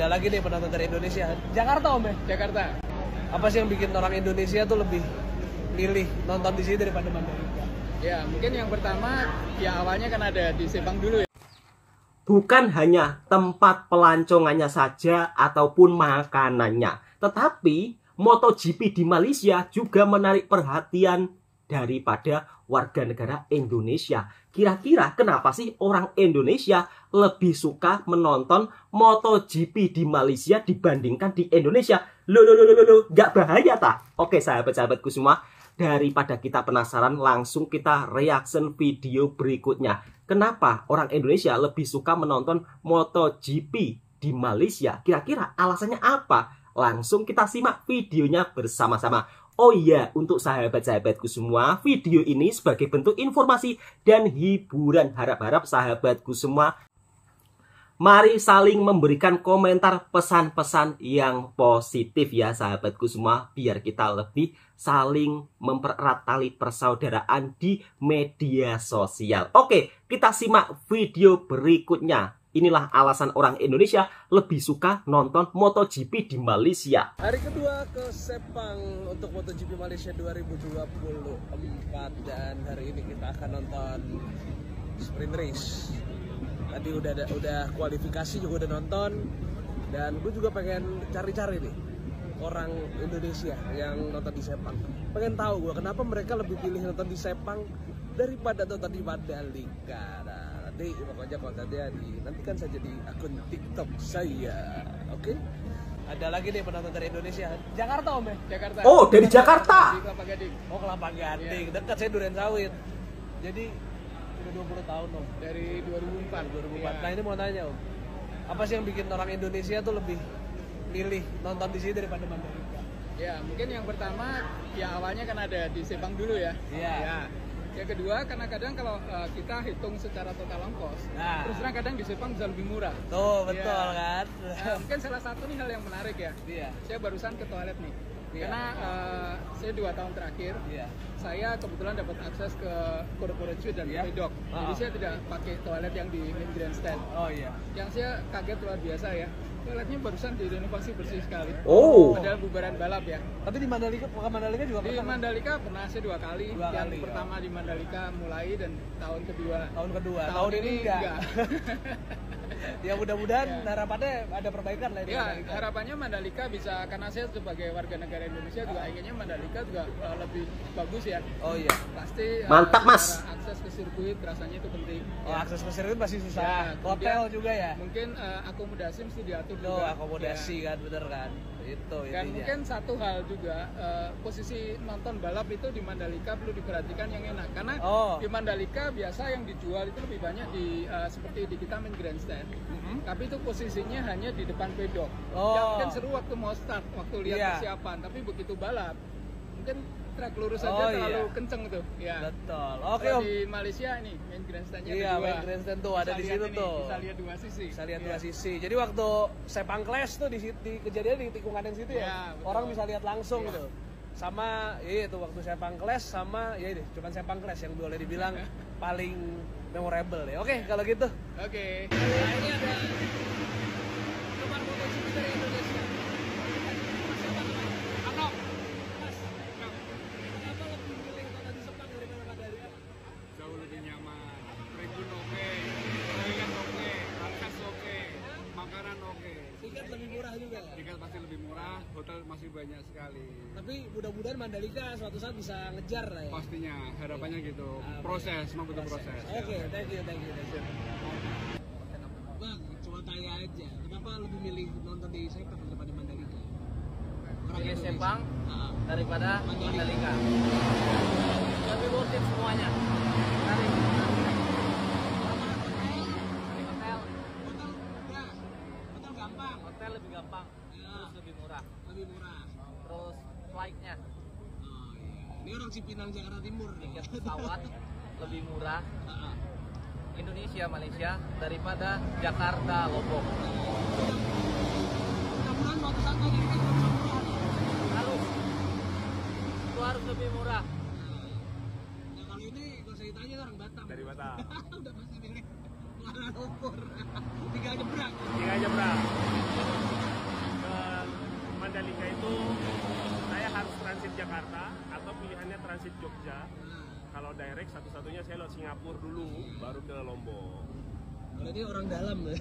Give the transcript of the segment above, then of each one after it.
Ada lagi nih penonton dari Indonesia. Jakarta Om ya? Jakarta. Apa sih yang bikin orang Indonesia tuh lebih milih nonton di sini daripada Mandalika? Ya mungkin yang pertama ya awalnya kan ada di Sepang dulu ya. Bukan hanya tempat pelancongannya saja ataupun makanannya, tetapi MotoGP di Malaysia juga menarik perhatian daripada warga negara Indonesia. Kira-kira kenapa sih orang Indonesia lebih suka menonton MotoGP di Malaysia dibandingkan di Indonesia? Loh, nggak bahaya tak? Oke sahabat-sahabatku semua, daripada kita penasaran, langsung kita reaction video berikutnya. Kenapa orang Indonesia lebih suka menonton MotoGP di Malaysia? Kira-kira alasannya apa? Langsung kita simak videonya bersama-sama. Oh iya, untuk sahabat-sahabatku semua, video ini sebagai bentuk informasi dan hiburan. Harap-harap sahabatku semua, mari saling memberikan komentar pesan-pesan yang positif ya sahabatku semua, biar kita lebih saling mempererat tali persaudaraan di media sosial. Oke, kita simak video berikutnya. Inilah alasan orang Indonesia lebih suka nonton MotoGP di Malaysia. Hari kedua ke Sepang untuk MotoGP Malaysia 2024, dan hari ini kita akan nonton sprint race. Tadi udah kualifikasi juga udah nonton, dan gue juga pengen cari-cari nih orang Indonesia yang nonton di Sepang. Pengen tahu gue kenapa mereka lebih pilih nonton di Sepang daripada nonton di Mandalika. Nah, nanti pokoknya kontennya nantikan saja di akun TikTok saya. Oke? Ada lagi nih penonton dari Indonesia. Jakarta Om ya? Jakarta. Oh, dari Jakarta. Di Kelapa Gading. Oh, Kelapa Gading. Iya. Dekat saya Duren Sawit. Jadi udah 20 tahun Om. Dari 2004. 2004. Iya. Nah, ini mau nanya Om. Apa sih yang bikin orang Indonesia tuh lebih milih nonton di sini daripada Mandalika? Ya mungkin yang pertama ya awalnya kan ada di Sepang dulu ya. Iya. Ya. Yang kedua karena kadang kalau kita hitung secara total ongkos, Nah. terus terang kadang di Sepang bisa lebih murah. Tuh, betul Iya. kan? Mungkin salah satu nih hal yang menarik ya. Iya. Saya barusan ke toilet nih. Iya. Karena saya 2 tahun terakhir, Iya. saya kebetulan dapat akses ke corporate suite dan Iya. pedok. Jadi saya tidak pakai toilet yang di main grandstand. Oh iya. Yang saya kaget luar biasa ya, toiletnya barusan direnovasi bersih sekali. Oh. Padahal bubaran balap ya. Tapi di Mandalika juga Di pernah. Mandalika pernah saya 2 kali. Dua Yang kali, pertama di Mandalika mulai dan tahun kedua. Tahun kedua. Tahun ini enggak. Ya mudah-mudahan Ya. harapannya ada perbaikan lah di Ya, Mandalika. harapannya Mandalika bisa, karena saya sebagai warga negara Indonesia juga inginnya Mandalika juga lebih bagus ya. Oh iya. Pasti Mantap, Mas. secara akses ke sirkuit rasanya itu penting. Oh, Ya. akses ke sirkuit masih susah. Ya, Hotel kemudian juga ya. Mungkin akomodasi mesti diatur Tuh, juga. akomodasi Ya. kan, bener kan. Itu Dan intinya. mungkin satu hal juga, posisi nonton balap itu di Mandalika perlu diperhatikan yang enak. Karena Oh. di Mandalika biasa yang dijual itu lebih banyak di seperti di kita main grandstand. Tapi itu posisinya hanya di depan pedok. Oh. Yang mungkin seru waktu mau start, waktu lihat Iya. persiapan. Tapi begitu balap, mungkin track lurus Oh, aja terlalu iya. kenceng tuh. Ya. Betul. Oke Kalau Om. di Malaysia ini main grandstandnya Iya, ada dua. main grandstand tuh ada Bisa di lihat situ ini, tuh. Bisa lihat dua sisi. Bisa lihat Iya. dua sisi. Jadi waktu Sepang Clash tuh di kejadian di tikungan yang situ ya. Iya, betul. Orang bisa lihat langsung Iya. gitu. Sama itu waktu Sepang Clash sama ya ini cuman Sepang Clash yang boleh dibilang paling memorable ya. Oke, kalau gitu. Oke. Nah, ini ada teman MotoGP dari Indonesia. Anok. Mas, kenapa lebih milih nonton di Sepang daripada Mandalika? Jauh lebih nyaman. Tribun oke, toilet oke, akses oke, makanan oke. Tiket lebih murah juga. Tiket pasti lebih murah, hotel masih banyak sekali. Tapi mudah-mudahan Mandalika suatu saat bisa ngejar lah ya. Pastinya harapannya gitu. Proses, memang butuh proses. Oke, thank you. Bang, cuma tanya aja, kenapa lebih milih nonton di Sepang daripada Mandalika? Orang Pilih Indonesia. Sepang Ah. daripada Mandalika. Mandalika. Lebih worth it semuanya. Dari hotel, Hotel gampang, hotel lebih gampang, Ya. terus lebih murah. lebih murah. Terus flightnya, Oh iya. Ini orang Cipinang Jakarta Timur nih. tiket pesawat lebih murah. Ah. Indonesia Malaysia daripada Jakarta Lombok. Mudah-mudahan suatu saat lagi kita bisa murah nih. Harus itu harus lebih murah. Nah kalau ini kalau saya tanya orang Batam. Dari Batam. Udah pasti milih Kuala Lumpur. Tinggal nyebrang. Tinggal aja, Bro. Mandalika itu saya harus transit Jakarta atau pilihannya transit Jogja. Kalau direct satu-satunya saya lewat Singapura dulu, baru ke Lombok. Berarti orang dalam ya.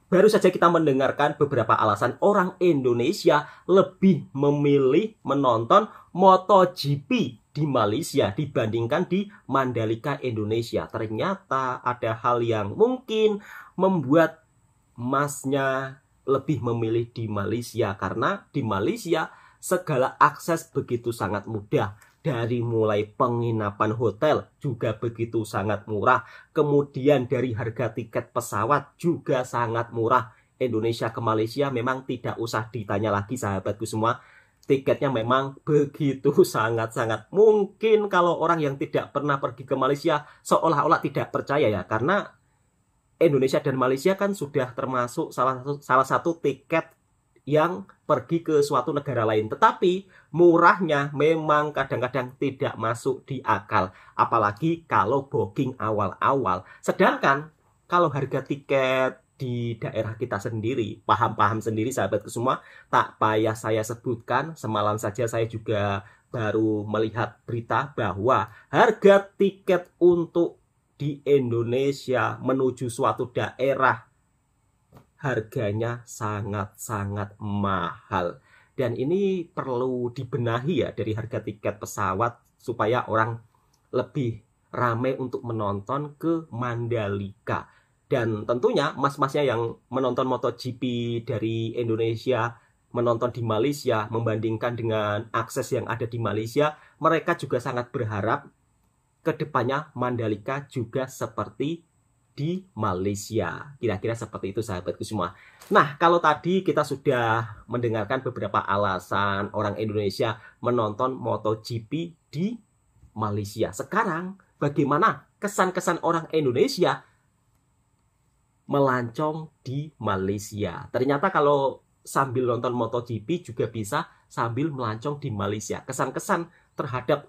Baru saja kita mendengarkan beberapa alasan orang Indonesia lebih memilih menonton MotoGP di Malaysia dibandingkan di Mandalika Indonesia. Ternyata ada hal yang mungkin membuat Masnya lebih memilih di Malaysia, karena di Malaysia segala akses begitu sangat mudah. Dari mulai penginapan hotel juga begitu sangat murah. Kemudian dari harga tiket pesawat juga sangat murah. Indonesia ke Malaysia memang tidak usah ditanya lagi sahabatku semua. Tiketnya memang begitu sangat-sangat. Mungkin kalau orang yang tidak pernah pergi ke Malaysia seolah-olah tidak percaya ya. Karena Indonesia dan Malaysia kan sudah termasuk salah satu tiket yang pergi ke suatu negara lain. Tetapi murahnya memang kadang-kadang tidak masuk di akal. Apalagi kalau booking awal-awal. Sedangkan kalau harga tiket di daerah kita sendiri, paham-paham sendiri sahabatku semua, tak payah saya sebutkan. Semalam saja saya juga baru melihat berita bahwa harga tiket untuk di Indonesia menuju suatu daerah harganya sangat-sangat mahal. Dan ini perlu dibenahi ya dari harga tiket pesawat supaya orang lebih ramai untuk menonton ke Mandalika. Dan tentunya mas-masnya yang menonton MotoGP dari Indonesia, menonton di Malaysia, membandingkan dengan akses yang ada di Malaysia, mereka juga sangat berharap kedepannya Mandalika juga seperti di Malaysia. Kira-kira seperti itu sahabatku semua. Nah, kalau tadi kita sudah mendengarkan beberapa alasan orang Indonesia menonton MotoGP di Malaysia. Sekarang bagaimana kesan-kesan orang Indonesia melancong di Malaysia? Ternyata kalau sambil nonton MotoGP juga bisa sambil melancong di Malaysia. Kesan-kesan terhadap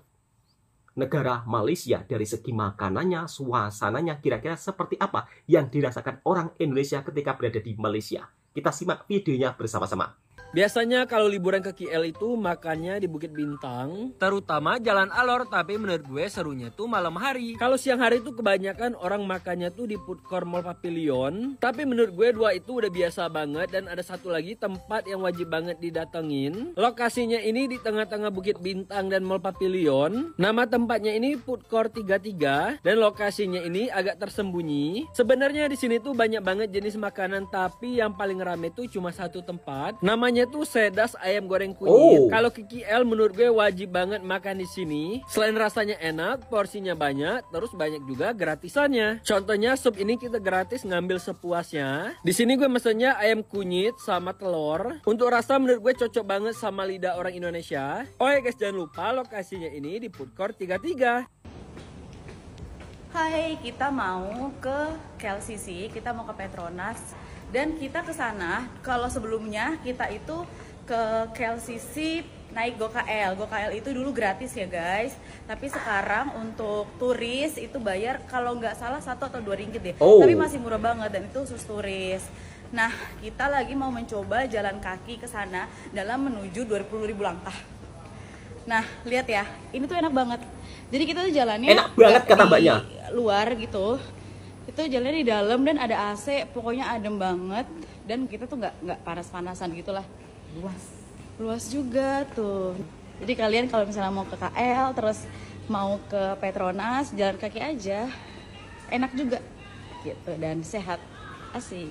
negara Malaysia dari segi makanannya, suasananya, kira-kira seperti apa yang dirasakan orang Indonesia ketika berada di Malaysia. Kita simak videonya bersama-sama. Biasanya kalau liburan ke KL itu makannya di Bukit Bintang, terutama Jalan Alor, tapi menurut gue serunya tuh malam hari. Kalau siang hari tuh kebanyakan orang makannya tuh di Food Court Mall Pavilion, tapi menurut gue dua itu udah biasa banget. Dan ada satu lagi tempat yang wajib banget didatengin. Lokasinya ini di tengah-tengah Bukit Bintang dan Mall Pavilion. Nama tempatnya ini Food Court 33 dan lokasinya ini agak tersembunyi. Sebenarnya di sini tuh banyak banget jenis makanan, tapi yang paling rame tuh cuma satu tempat. Namanya tuh Sedas Ayam Goreng Kunyit. Kalau ke KL menurut gue wajib banget makan di sini. Selain rasanya enak, porsinya banyak, terus banyak juga gratisannya. Contohnya sup ini kita gratis ngambil sepuasnya. Di sini gue mesennya ayam kunyit sama telur. Untuk rasa menurut gue cocok banget sama lidah orang Indonesia. Oh ya guys, jangan lupa lokasinya ini di Food Court 33. Hai, kita mau ke KLCC, kita mau ke Petronas. Dan kita ke sana, kalau sebelumnya kita itu ke KLCC naik GoKL. GoKL itu dulu gratis ya guys. Tapi sekarang untuk turis itu bayar kalau nggak salah 1 atau 2 ringgit deh. Tapi masih murah banget dan itu khusus turis. Nah, kita lagi mau mencoba jalan kaki ke sana dalam menuju 20.000 langkah. Nah, lihat ya, ini tuh enak banget. Jadi kita tuh jalannya enak banget kata mbaknya. Luar gitu. Itu jalannya di dalam dan ada AC, pokoknya adem banget. Dan kita tuh nggak panas-panasan gitulah. Luas juga tuh. Jadi kalian kalau misalnya mau ke KL terus mau ke Petronas, jalan kaki aja, enak juga gitu dan sehat, asik.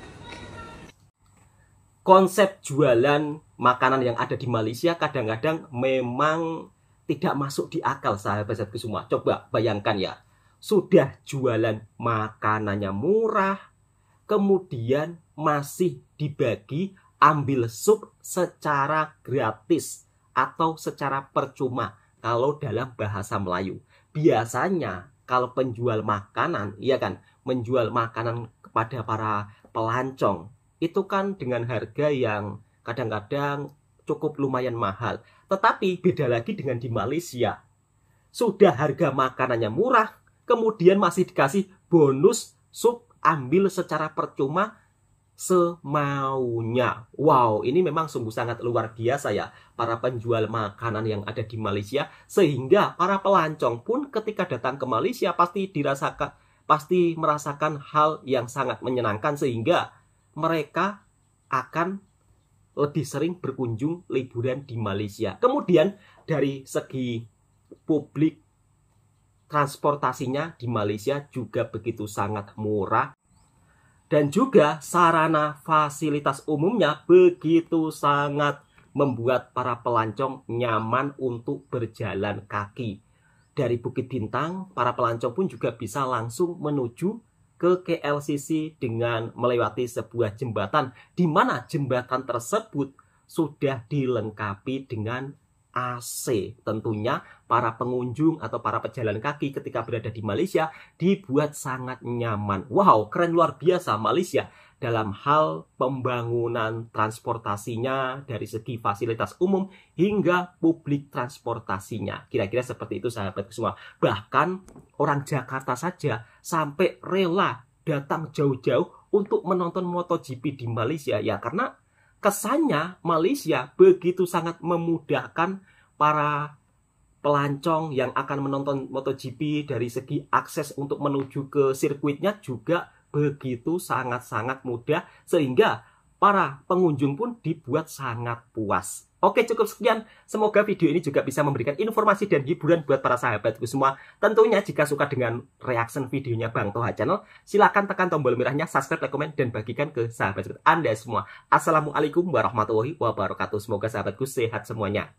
Konsep jualan makanan yang ada di Malaysia kadang-kadang memang tidak masuk di akal sahabat-sahabatku semua. Coba bayangkan ya. Sudah jualan makanannya murah, kemudian masih dibagi ambil sup secara gratis atau secara percuma kalau dalam bahasa Melayu. Biasanya kalau penjual makanan, iya kan, menjual makanan kepada para pelancong, itu kan dengan harga yang kadang-kadang cukup lumayan mahal. Tetapi beda lagi dengan di Malaysia. Sudah harga makanannya murah, kemudian masih dikasih bonus sup ambil secara percuma semaunya. Wow, ini memang sungguh sangat luar biasa ya para penjual makanan yang ada di Malaysia, sehingga para pelancong pun ketika datang ke Malaysia pasti merasakan hal yang sangat menyenangkan, sehingga mereka akan lebih sering berkunjung liburan di Malaysia. Kemudian dari segi publik transportasinya di Malaysia juga begitu sangat murah. Dan juga sarana fasilitas umumnya begitu sangat membuat para pelancong nyaman untuk berjalan kaki. Dari Bukit Bintang, para pelancong pun juga bisa langsung menuju ke KLCC dengan melewati sebuah jembatan, di mana jembatan tersebut sudah dilengkapi dengan AC. Tentunya para pengunjung atau para pejalan kaki ketika berada di Malaysia dibuat sangat nyaman. Wow, keren luar biasa Malaysia dalam hal pembangunan transportasinya dari segi fasilitas umum hingga publik transportasinya. Kira-kira seperti itu sahabatku semua. Bahkan orang Jakarta saja sampai rela datang jauh-jauh untuk menonton MotoGP di Malaysia ya, karena kesannya Malaysia begitu sangat memudahkan para pelancong yang akan menonton MotoGP. Dari segi akses untuk menuju ke sirkuitnya juga begitu sangat-sangat mudah, sehingga para pengunjung pun dibuat sangat puas. Oke, cukup sekian. Semoga video ini juga bisa memberikan informasi dan hiburan buat para sahabatku semua. Tentunya jika suka dengan reaction videonya Bang Toha Channel, silahkan tekan tombol merahnya, subscribe, like, komen, dan bagikan ke sahabat Anda semua. Assalamualaikum warahmatullahi wabarakatuh. Semoga sahabatku sehat semuanya.